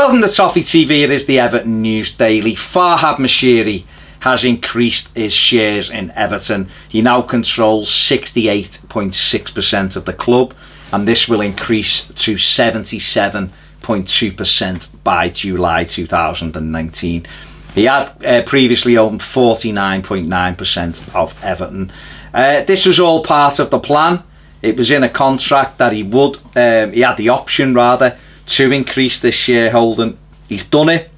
Welcome to Toffee TV. It is the Everton News Daily. Farhad Moshiri has increased his shares in Everton. He now controls 68.6% of the club, and this will increase to 77.2% by July 2019. He had previously owned 49.9% of Everton. This was all part of the plan. It was in a contract that he had the option rather to increase this shareholding. He's done it.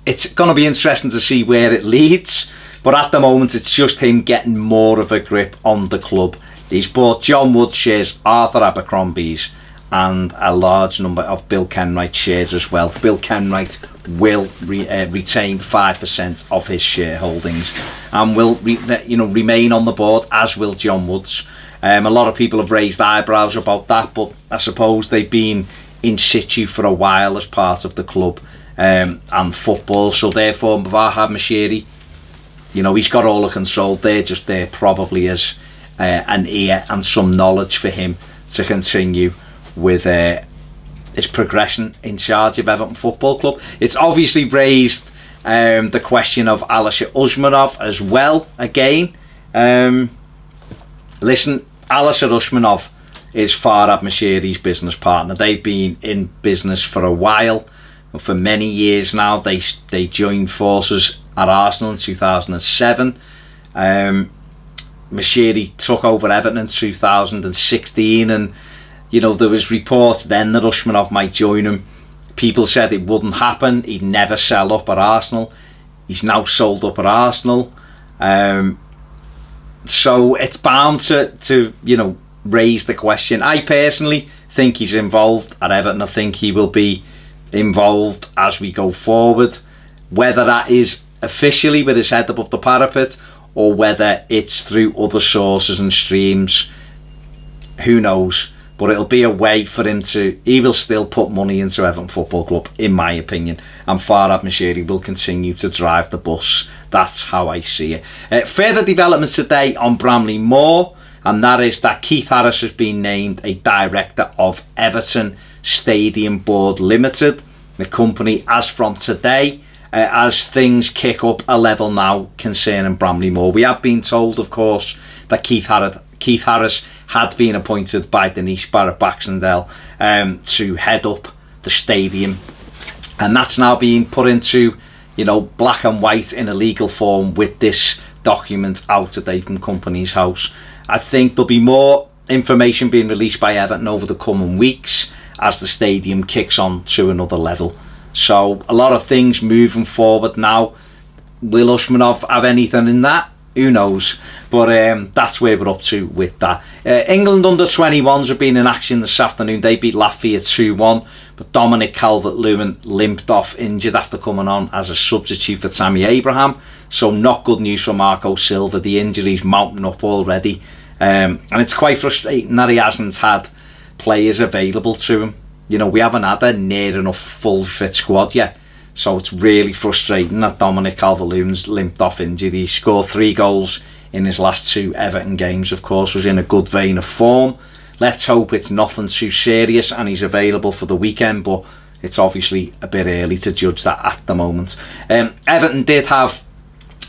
It's going to be interesting to see where it leads, but at the moment it's just him getting more of a grip on the club. He's bought John Wood shares, Arthur Abercrombie's, and a large number of Bill Kenwright shares as well. Bill Kenwright will retain 5% of his shareholdings and will remain on the board, as will John Woods. A lot of people have raised eyebrows about that, but I suppose they've been in situ for a while as part of the club and football. So therefore, Farhad Moshiri, he's got all the control. They're just there probably as an ear and some knowledge for him to continue with his progression in charge of Everton Football Club. It's obviously raised the question of Alisher Usmanov as well again. Listen, Alisher Usmanov is Farhad Moshiri's business partner. They've been in business for a while, for many years now. They joined forces at Arsenal in 2007. Moshiri took over Everton in 2016, and there was reports then that Usmanov might join him. People said it wouldn't happen. He'd never sell up at Arsenal. He's now sold up at Arsenal. So it's bound to raise the question. I personally think he's involved at Everton. I think he will be involved as we go forward. Whether that is officially with his head above the parapet or whether it's through other sources and streams, who knows? But it'll be a way for him he will still put money into Everton Football Club, in my opinion, and Farhad Moshiri will continue to drive the bus. That's how I see it. Further developments today on Bramley Moore, and that is that Keith Harris has been named a director of Everton Stadium Board Limited, the company as from today, as things kick up a level now concerning Bramley Moore. We have been told, of course, that Keith Harris had been appointed by Denise Barrett-Baxendale to head up the stadium, and that's now being put into black and white in a legal form with this document out today from Companies House. I think there'll be more information being released by Everton over the coming weeks as the stadium kicks on to another level. So a lot of things moving forward now. Will Usmanov have anything in that? Who knows? But that's where we're up to with that. England under-21s have been in action this afternoon. They beat Latvia 2-1, but Dominic Calvert-Lewin limped off injured after coming on as a substitute for Tammy Abraham. So not good news for Marco Silva. The injury's mounting up already. And it's quite frustrating that he hasn't had players available to him. We haven't had a near enough full fit squad yet. So it's really frustrating that Dominic Calvert-Lewin's limped off injured. He scored 3 goals in his last 2 Everton games, of course, was in a good vein of form. Let's hope it's nothing too serious and he's available for the weekend, but it's obviously a bit early to judge that at the moment. Everton did have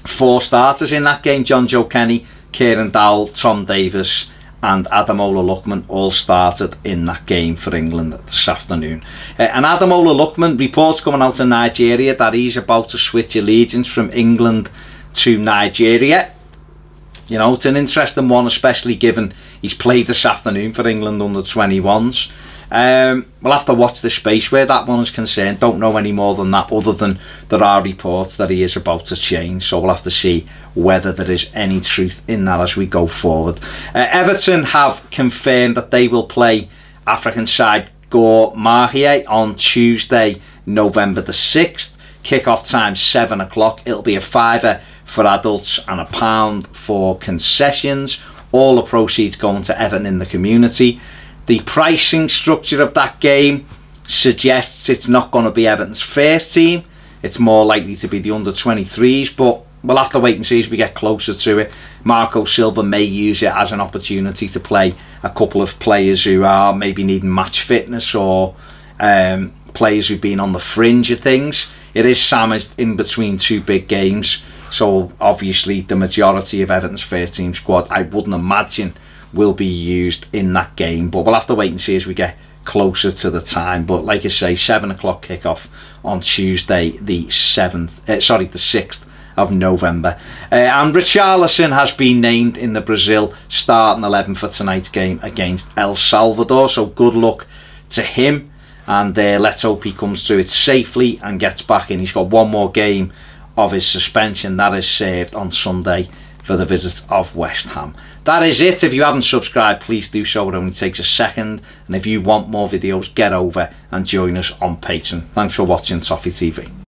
4 starters in that game. John Joe Kenny, Kieran Dowell, Tom Davis and Ademola Lookman all started in that game for England this afternoon. And Ademola Lookman, reports coming out of Nigeria that he's about to switch allegiance from England to Nigeria. It's an interesting one, especially given he's played this afternoon for England under-21s. We'll have to watch this space where that one is concerned. Don't know any more than that, other than there are reports that he is about to change. So we'll have to see whether there is any truth in that as we go forward. Everton have confirmed that they will play African side Gor Mahia on Tuesday, November the 6th. Kick-off time 7 o'clock. It'll be a £5 for adults and £1 for concessions. All the proceeds going to Everton in the community. The pricing structure of that game suggests it's not going to be Everton's first team. It's more likely to be the under-23s, but we'll have to wait and see as we get closer to it. Marco Silva may use it as an opportunity to play a couple of players who are maybe needing match fitness or players who've been on the fringe of things. It is sandwiched in between two big games, so obviously the majority of Everton's first team squad, I wouldn't imagine, will be used in that game, but we'll have to wait and see as we get closer to the time. But like I say, 7 o'clock kickoff on Tuesday the 6th of November. And Richie Allison has been named in the Brazil starting 11 for tonight's game against El Salvador, so good luck to him, and let's hope he comes through it safely and gets back in. He's got one more game of his suspension that is served on Sunday for the visit of West Ham. That is it. If you haven't subscribed, please do so. It only takes a second, and if you want more videos, get over and join us on Patreon. Thanks for watching Toffee TV.